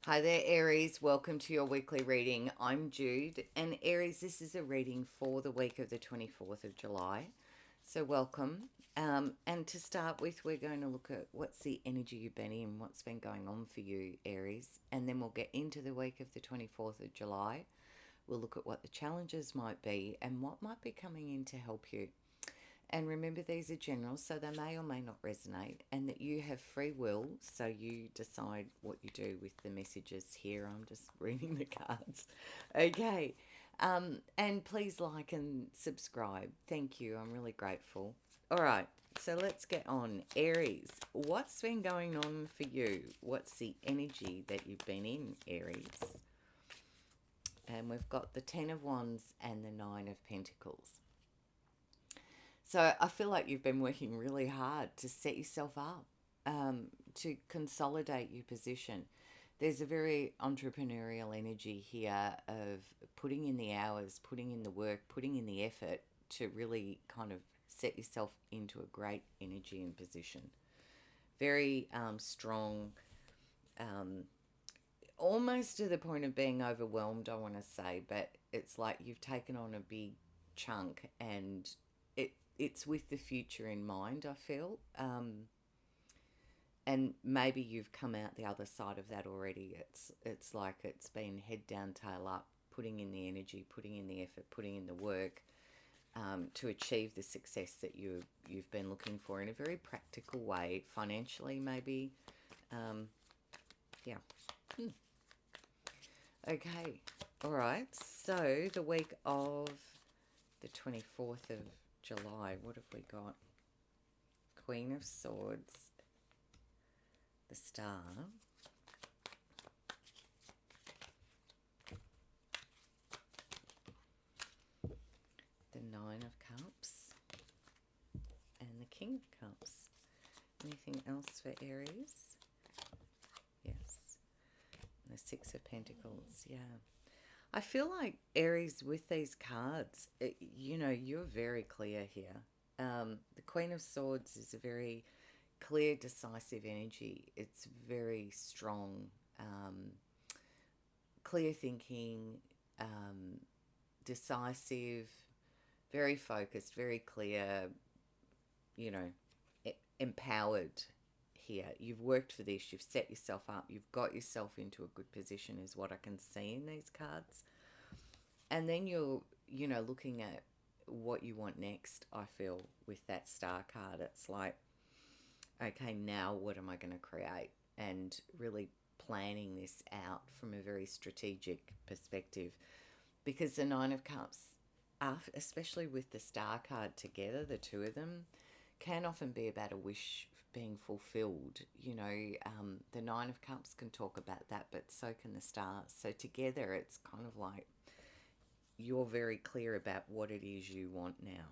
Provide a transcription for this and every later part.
Hi there, Aries. Welcome to your weekly reading. I'm Jude, and Aries, this is a reading for the week of the 24th of July. So, welcome. And to start with, we're going to look at what's the energy you've been in, what's been going on for you, Aries, and then we'll get into the week of the 24th of July. We'll look at what the challenges might be and what might be coming in to help you. And remember, these are general, so they may or may not resonate, and that you have free will, so you decide what you do with the messages here. I'm just reading the cards. Okay. And please like and subscribe. Thank you. I'm really grateful. All right. So let's get on. Aries, what's been going on for you? What's the energy that you've been in, Aries? And we've got the Ten of Wands and the Nine of Pentacles. So I feel like you've been working really hard to set yourself up, to consolidate your position. There's a very entrepreneurial energy here of putting in the hours, putting in the work, putting in the effort to really kind of set yourself into a great energy and position. Very strong, um, almost to the point of being overwhelmed, I want to say, but it's like you've taken on a big chunk and it's with the future in mind, I feel. And maybe you've come out the other side of that already. It's like it's been head down, tail up, putting in the energy, putting in the effort, putting in the work, to achieve the success that you've been looking for in a very practical way, financially maybe. Um, yeah. Hmm. Okay. All right. So the week of the 24th of July, what have we got? Queen of Swords, the Star, the Nine of Cups, and the King of Cups. Anything else for Aries? Yes. And the Six of Pentacles, yeah. I feel like Aries, with these cards, you're very clear here. The Queen of Swords is a very clear, decisive energy. It's very strong, um, clear thinking, um, decisive, very focused, very clear, you know, empowered here. You've worked for this, you've set yourself up, you've got yourself into a good position, is what I can see in these cards. And then you're looking at what you want next, I feel, with that star card. It's like, okay, now what am I going to create? And really planning this out from a very strategic perspective. Because the Nine of Cups, especially with the star card together, the two of them, can often be about a wish being fulfilled. The Nine of Cups can talk about that, but so can the stars. So together, it's kind of like you're very clear about what it is you want now.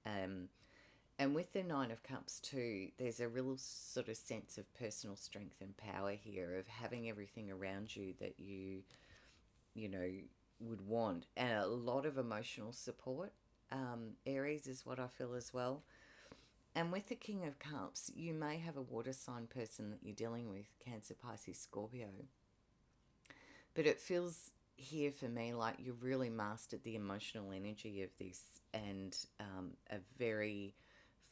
And with the Nine of Cups too, there's a real sort of sense of personal strength and power here, of having everything around you that you know, would want, and a lot of emotional support. Aries is what I feel as well. And with the King of Cups, you may have a water sign person that you're dealing with, Cancer, Pisces, Scorpio. But it feels here for me like you've really mastered the emotional energy of this, and are very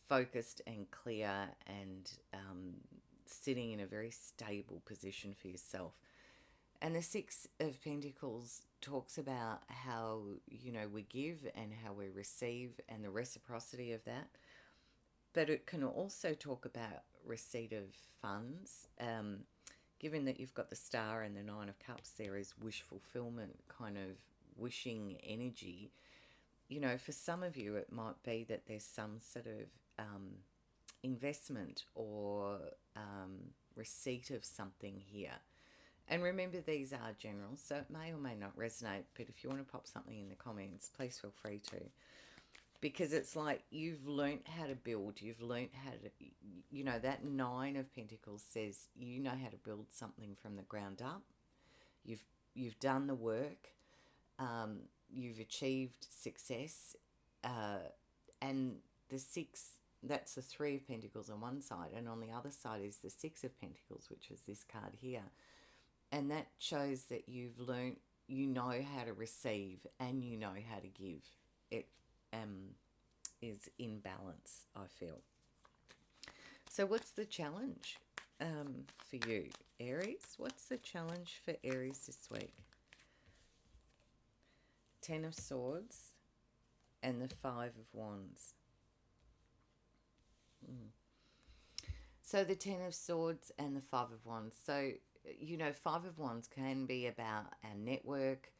focused and clear, and sitting in a very stable position for yourself. And the Six of Pentacles talks about how, we give and how we receive and the reciprocity of that. But it can also talk about receipt of funds. Given that you've got the Star and the Nine of Cups, there is wish fulfillment, kind of wishing energy. For some of you, it might be that there's some sort of investment or receipt of something here. And remember, these are general, so it may or may not resonate, but if you want to pop something in the comments, please feel free to. Because it's like you've learnt how to build, you've learnt how to, that Nine of Pentacles says you know how to build something from the ground up. You've done the work, you've achieved success, and the Six, that's the Three of Pentacles on one side, and on the other side is the Six of Pentacles, which is this card here. And that shows that you've learned, you know how to receive and you know how to give. It is in balance, I feel. So what's the challenge for you, Aries? What's the challenge for Aries this week? 10 of Swords and the 5 of Wands. So the 10 of Swords and the 5 of Wands. So, you know, 5 of Wands can be about our network,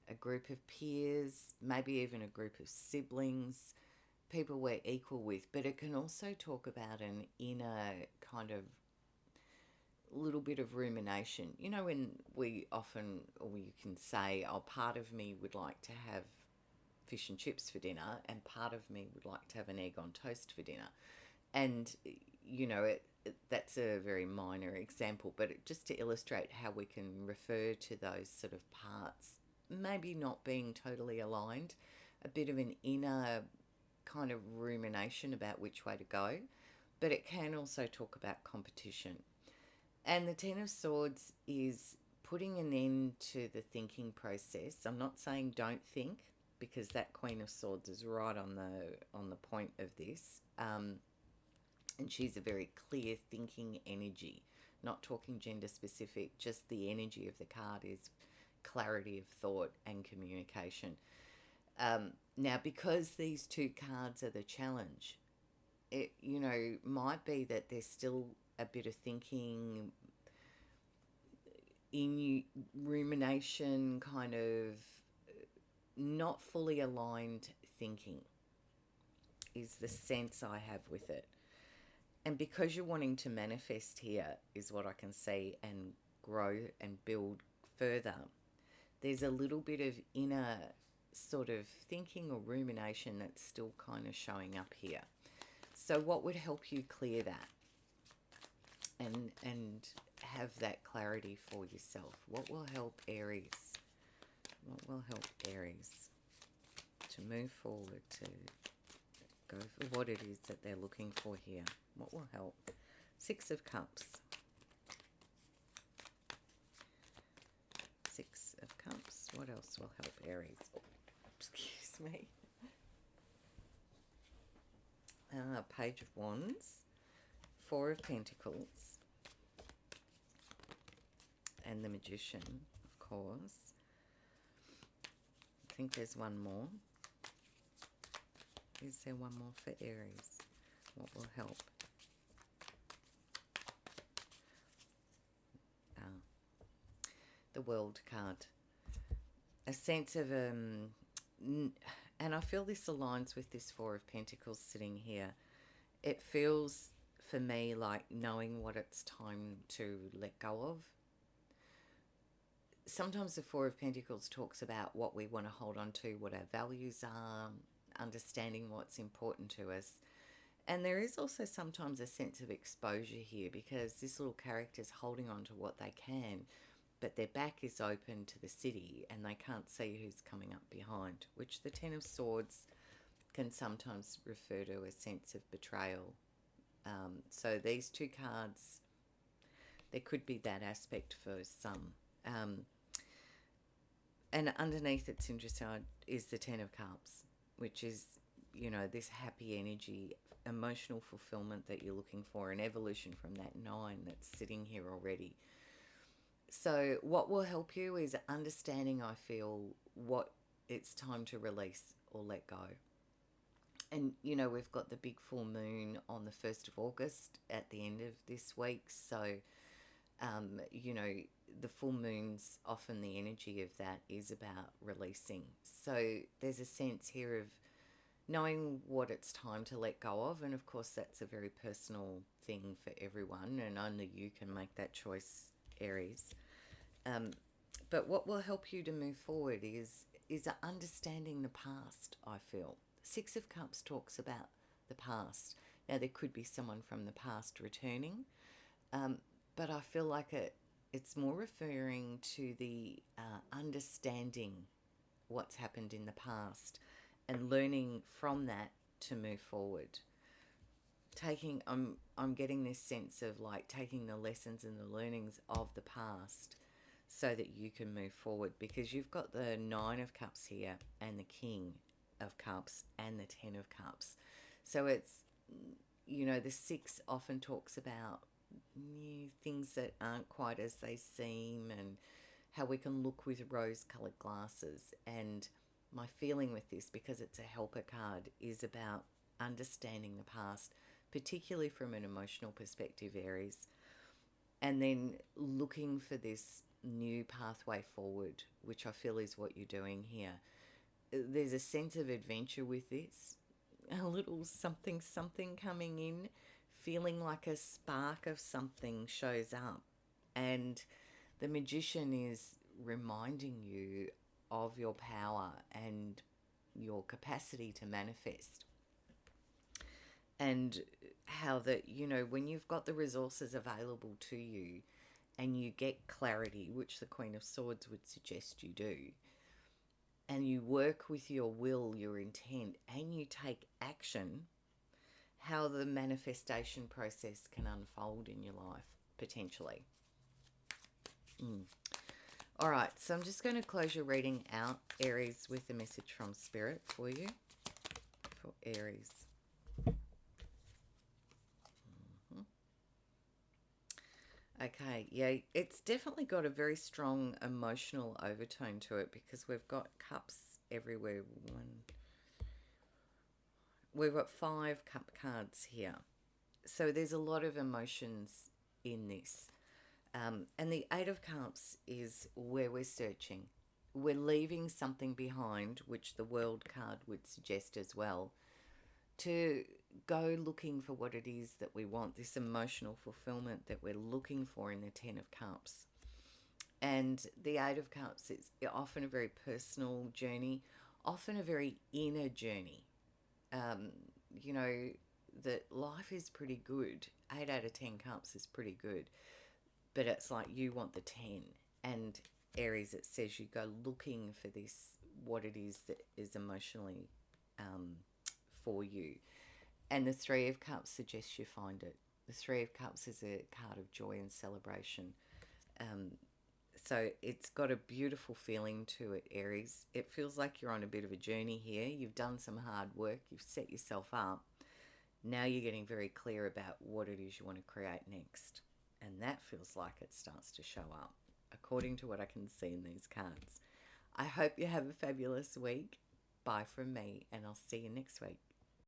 a group of peers, maybe even a group of siblings, people we're equal with. But it can also talk about an inner kind of little bit of rumination. You know, when we often, or you can say, oh, part of me would like to have fish and chips for dinner and part of me would like to have an egg on toast for dinner. And, you know, that's a very minor example, but just to illustrate how we can refer to those sort of parts, maybe not being totally aligned, a bit of an inner kind of rumination about which way to go, but it can also talk about competition. And the 10 of Swords is putting an end to the thinking process. I'm not saying don't think, because that Queen of Swords is right on the point of this. And she's a very clear thinking energy, not talking gender specific, just the energy of the card is clarity of thought and communication. Now, because these two cards are the challenge, it, you know, might be that there's still a bit of thinking, in rumination, kind of not fully aligned thinking is the sense I have with it. And because you're wanting to manifest here, is what I can see, and grow and build further, there's a little bit of inner sort of thinking or rumination that's still kind of showing up here. So what would help you clear that and have that clarity for yourself? What will help Aries? What will help Aries to move forward, to go for what it is that they're looking for here? What will help? 6 of Cups. 6 of Cups. What else will help Aries? Oh, excuse me. Page of Wands. 4 of Pentacles. And the Magician, of course. I think there's one more. Is there one more for Aries? What will help? The World card. A sense of, and I feel this aligns with this 4 of Pentacles sitting here. It feels for me like knowing what it's time to let go of. Sometimes the 4 of Pentacles talks about what we want to hold on to, what our values are, understanding what's important to us. And there is also sometimes a sense of exposure here, because this little character's holding on to what they can, but their back is open to the city and they can't see who's coming up behind, which the 10 of Swords can sometimes refer to a sense of betrayal. So these two cards, there could be that aspect for some. And underneath, it's interesting, is the 10 of Cups, which is, you know, this happy energy, emotional fulfillment that you're looking for, an evolution from that 9 that's sitting here already. So what will help you is understanding, I feel, what it's time to release or let go. And, you know, we've got the big full moon on the 1st of August at the end of this week. So, you know, the full moons, often the energy of that is about releasing. So there's a sense here of knowing what it's time to let go of. And, of course, that's a very personal thing for everyone, and only you can make that choice, Aries. But what will help you to move forward is understanding the past, I feel. 6 of Cups talks about the past. Now, there could be someone from the past returning, but I feel like it's more referring to the understanding what's happened in the past and learning from that to move forward. I'm getting this sense of like taking the lessons and the learnings of the past so that you can move forward, because you've got the Nine of Cups here and the King of Cups and the Ten of Cups. So it's, you know, the Six often talks about new things that aren't quite as they seem, and how we can look with rose-coloured glasses. And my feeling with this, because it's a helper card, is about understanding the past, particularly from an emotional perspective, Aries, and then looking for this new pathway forward, which I feel is what you're doing here. There's a sense of adventure with this, a little something coming in, feeling like a spark of something shows up, and the Magician is reminding you of your power and your capacity to manifest, and how that, you know, when you've got the resources available to you and you get clarity, which the Queen of Swords would suggest you do, and you work with your will, your intent, and you take action, how the manifestation process can unfold in your life, potentially. All right, so I'm just going to close your reading out, Aries, with a message from Spirit for you, for Aries. Okay, yeah, it's definitely got a very strong emotional overtone to it, because we've got cups everywhere. We've got 5 cup cards here. So there's a lot of emotions in this. And the Eight of Cups is where we're searching. We're leaving something behind, which the World card would suggest as well, to go looking for what it is that we want, this emotional fulfillment that we're looking for in the Ten of Cups. And the Eight of Cups is often a very personal journey, often a very inner journey. You know, that life is pretty good. 8 out of 10 cups is pretty good. But it's like you want the 10. And Aries, it says you go looking for this, what it is that is emotionally for you. And the Three of Cups suggests you find it. The Three of Cups is a card of joy and celebration. So it's got a beautiful feeling to it, Aries. It feels like you're on a bit of a journey here. You've done some hard work. You've set yourself up. Now you're getting very clear about what it is you want to create next. And that feels like it starts to show up, according to what I can see in these cards. I hope you have a fabulous week. Bye from me, and I'll see you next week.